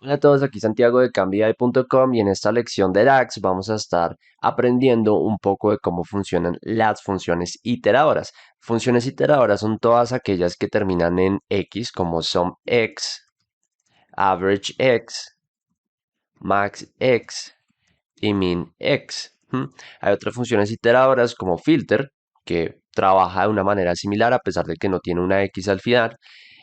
Hola a todos, aquí Santiago de Cambia.com y en esta lección de DAX vamos a estar aprendiendo un poco de cómo funcionan las funciones iteradoras. Funciones iteradoras son todas aquellas que terminan en X como SUMX, AverageX, MaxX y MinX. Hay otras funciones iteradoras como filter que trabaja de una manera similar a pesar de que no tiene una X al final.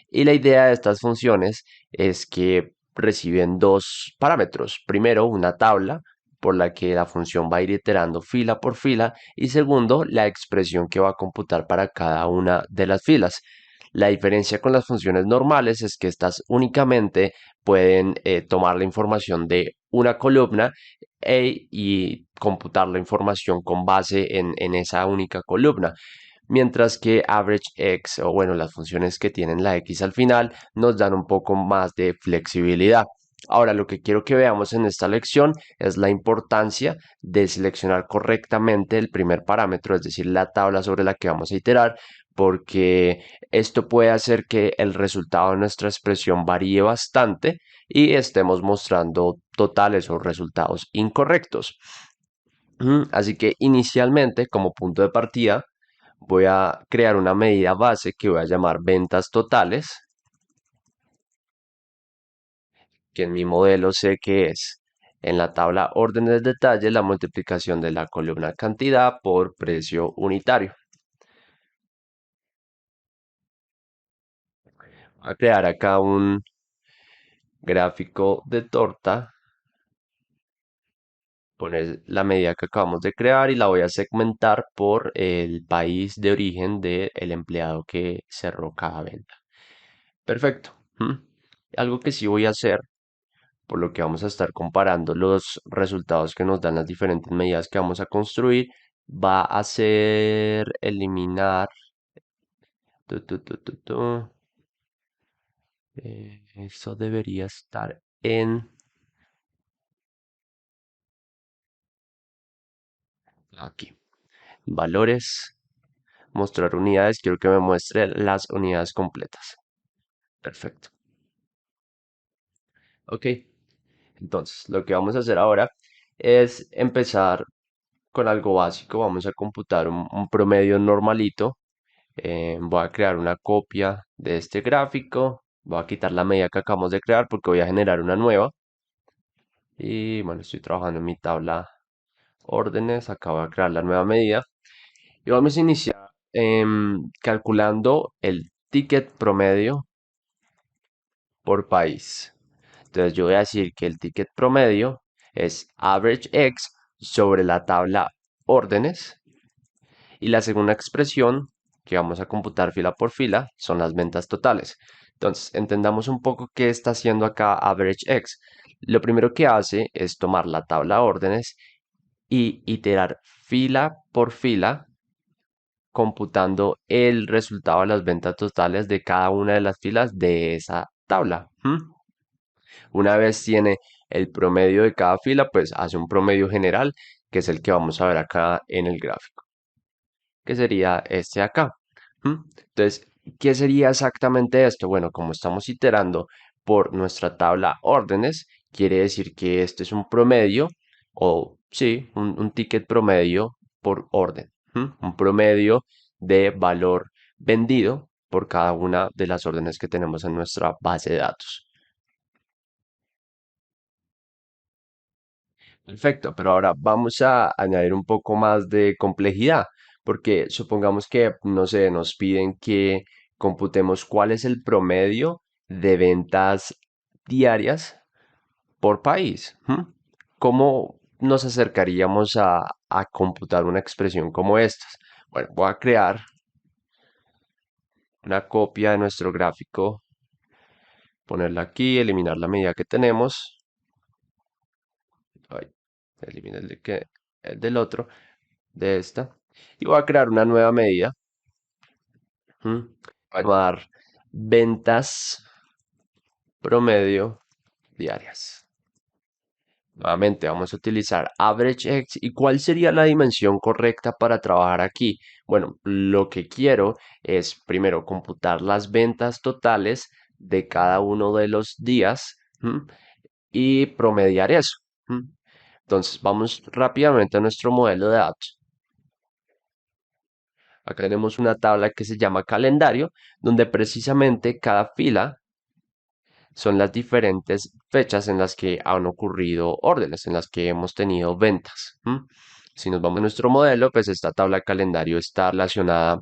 Y la idea de estas funciones es que reciben dos parámetros. Primero, una tabla por la que la función va a ir iterando fila por fila y segundo, la expresión que va a computar para cada una de las filas. La diferencia con las funciones normales es que estas únicamente pueden tomar la información de una columna y computar la información con base en esa única columna. Mientras que AverageX, o bueno, las funciones que tienen la X al final, nos dan un poco más de flexibilidad. Ahora, lo que quiero que veamos en esta lección es la importancia de seleccionar correctamente el primer parámetro, es decir, la tabla sobre la que vamos a iterar, porque esto puede hacer que el resultado de nuestra expresión varíe bastante y estemos mostrando totales o resultados incorrectos. Así que inicialmente, como punto de partida, voy a crear una medida base que voy a llamar ventas totales, que en mi modelo sé que es en la tabla órdenes de detalle la multiplicación de la columna cantidad por precio unitario. Voy a crear acá un gráfico de torta, poner la medida que acabamos de crear y la voy a segmentar por el país de origen del empleado que cerró cada venta. Perfecto. Algo que sí voy a hacer, por lo que vamos a estar comparando los resultados que nos dan las diferentes medidas que vamos a construir, va a ser eliminar, tu, tu, tu, tu, tu, eso debería estar en aquí, valores, mostrar unidades, quiero que me muestre las unidades completas. Perfecto. Ok, entonces lo que vamos a hacer ahora es empezar con algo básico. Vamos a computar un promedio normalito. Voy a crear una copia de este gráfico. Voy a quitar la medida que acabamos de crear porque voy a generar una nueva. Y bueno, estoy trabajando en mi tabla órdenes. Acabo de crear la nueva medida. Y vamos a iniciar calculando el ticket promedio por país. Entonces yo voy a decir que el ticket promedio es average X sobre la tabla órdenes. Y la segunda expresión que vamos a computar fila por fila son las ventas totales. Entonces, entendamos un poco qué está haciendo acá AverageX. Lo primero que hace es tomar la tabla órdenes y iterar fila por fila, computando el resultado de las ventas totales de cada una de las filas de esa tabla. Una vez tiene el promedio de cada fila, pues hace un promedio general, que es el que vamos a ver acá en el gráfico, que sería este acá. Entonces, ¿qué sería exactamente esto? Bueno, como estamos iterando por nuestra tabla órdenes, quiere decir que este es un promedio o sí, un ticket promedio por orden. Un promedio de valor vendido por cada una de las órdenes que tenemos en nuestra base de datos. Perfecto, pero ahora vamos a añadir un poco más de complejidad, porque supongamos que, no sé, nos piden que computemos cuál es el promedio de ventas diarias por país. ¿Cómo nos acercaríamos a computar una expresión como estas? Bueno, voy a crear una copia de nuestro gráfico, ponerla aquí, eliminar la medida que tenemos. Ay, elimina el del otro, de esta. Y voy a crear una nueva medida. Voy a llamar ventas promedio diarias. Nuevamente vamos a utilizar AverageX. ¿Y cuál sería la dimensión correcta para trabajar aquí? Bueno, lo que quiero es primero computar las ventas totales de cada uno de los días y promediar eso. ¿M? Entonces, vamos rápidamente a nuestro modelo de datos. Acá tenemos una tabla que se llama calendario, donde precisamente cada fila son las diferentes fechas en las que han ocurrido órdenes, en las que hemos tenido ventas. ¿M? Si nos vamos a nuestro modelo, pues esta tabla calendario está relacionada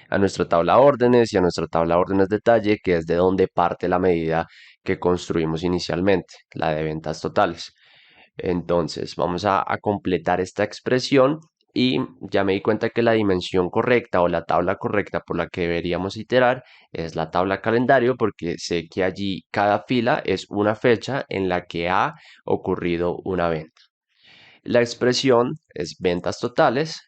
a nuestra tabla órdenes y a nuestra tabla órdenes detalle, que es de donde parte la medida que construimos inicialmente, la de ventas totales. Entonces, vamos a completar esta expresión y ya me di cuenta que la dimensión correcta o la tabla correcta por la que deberíamos iterar es la tabla calendario, porque sé que allí cada fila es una fecha en la que ha ocurrido una venta. La expresión es ventas totales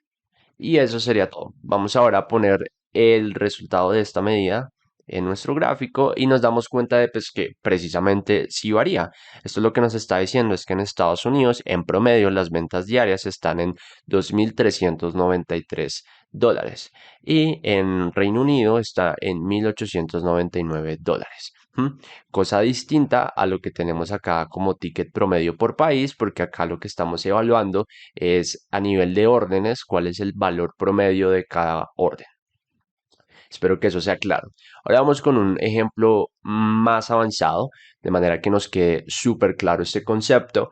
y eso sería todo. Vamos ahora a poner el resultado de esta medida en nuestro gráfico y nos damos cuenta de pues, que precisamente sí varía. Esto lo que nos está diciendo es que en Estados Unidos, en promedio, las ventas diarias están en 2.393 dólares y en Reino Unido está en 1.899 dólares. Cosa distinta a lo que tenemos acá como ticket promedio por país, porque acá lo que estamos evaluando es a nivel de órdenes, cuál es el valor promedio de cada orden. Espero que eso sea claro. Ahora vamos con un ejemplo más avanzado, de manera que nos quede súper claro este concepto.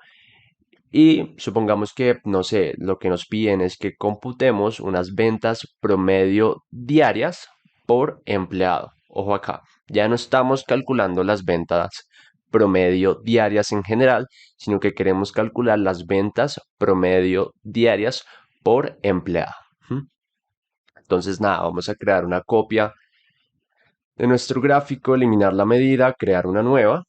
Y supongamos que, no sé, lo que nos piden es que computemos unas ventas promedio diarias por empleado. Ojo acá, ya no estamos calculando las ventas promedio diarias en general, sino que queremos calcular las ventas promedio diarias por empleado. ¿Mm? Entonces, nada, vamos a crear una copia de nuestro gráfico, eliminar la medida, crear una nueva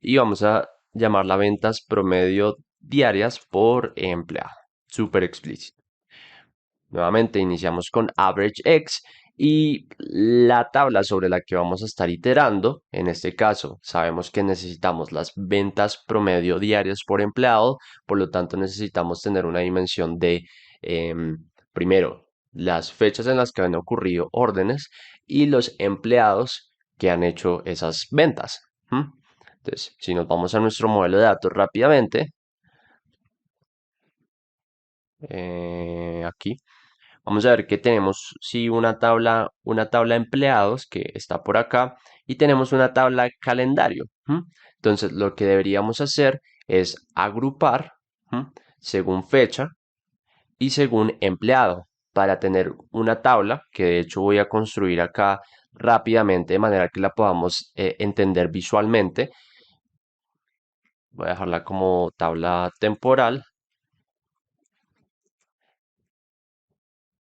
y vamos a llamarla ventas promedio diarias por empleado. Súper explícito. Nuevamente iniciamos con average X y la tabla sobre la que vamos a estar iterando, en este caso sabemos que necesitamos las ventas promedio diarias por empleado, por lo tanto necesitamos tener una dimensión de, primero, las fechas en las que han ocurrido órdenes y los empleados que han hecho esas ventas. ¿M? Entonces, si nos vamos a nuestro modelo de datos rápidamente, aquí. Vamos a ver que tenemos, sí, una tabla de empleados que está por acá y tenemos una tabla de calendario. ¿M? Entonces, lo que deberíamos hacer es agrupar, ¿m?, según fecha y según empleado para tener una tabla que de hecho voy a construir acá rápidamente de manera que la podamos entender visualmente. Voy a dejarla como tabla temporal.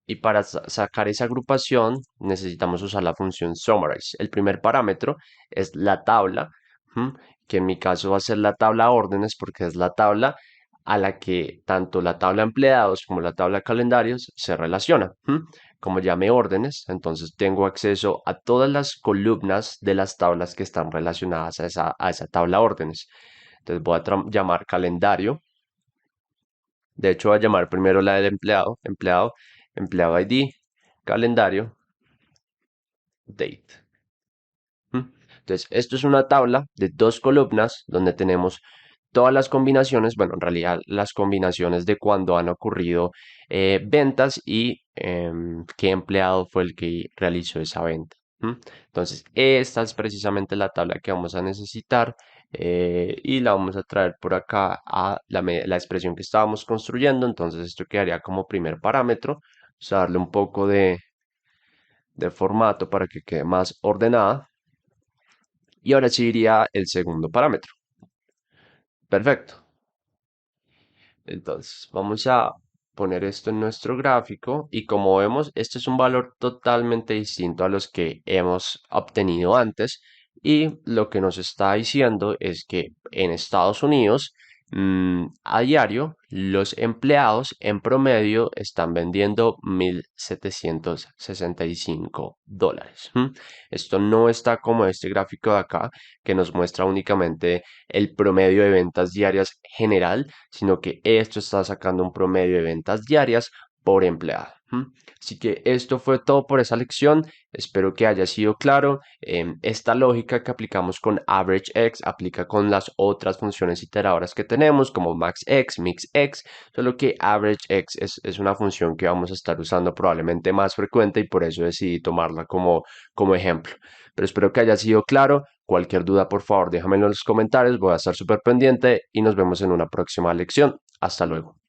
Y para sacar esa agrupación necesitamos usar la función summarize. El primer parámetro es la tabla, ¿m?, que en mi caso va a ser la tabla órdenes porque es la tabla a la que tanto la tabla empleados como la tabla calendarios se relacionan. ¿M? Como llame órdenes, entonces tengo acceso a todas las columnas de las tablas que están relacionadas a esa tabla órdenes. Entonces voy a llamar calendario. De hecho, voy a llamar primero la del empleado ID, calendario, date. ¿Mm? Entonces, esto es una tabla de dos columnas donde tenemos todas las combinaciones, bueno, en realidad las combinaciones de cuando han ocurrido ventas y qué empleado fue el que realizó esa venta. ¿Mm? Entonces, esta es precisamente la tabla que vamos a necesitar y la vamos a traer por acá a la expresión que estábamos construyendo. Entonces, esto quedaría como primer parámetro. Vamos a darle un poco de formato para que quede más ordenada. Y ahora sí iría el segundo parámetro. Perfecto. Entonces, vamos a poner esto en nuestro gráfico y como vemos, este es un valor totalmente distinto a los que hemos obtenido antes y lo que nos está diciendo es que en Estados Unidos a diario los empleados en promedio están vendiendo 1.765 dólares. Esto no está como este gráfico de acá que nos muestra únicamente el promedio de ventas diarias general, sino que esto está sacando un promedio de ventas diarias por empleado. ¿M? Así que esto fue todo por esa lección. Espero que haya sido claro. Esta lógica que aplicamos con AverageX aplica con las otras funciones iteradoras que tenemos, como MaxX, MixX, solo que AverageX es una función que vamos a estar usando probablemente más frecuente y por eso decidí tomarla como ejemplo. Pero espero que haya sido claro. Cualquier duda, por favor, déjame en los comentarios. Voy a estar súper pendiente y nos vemos en una próxima lección. Hasta luego.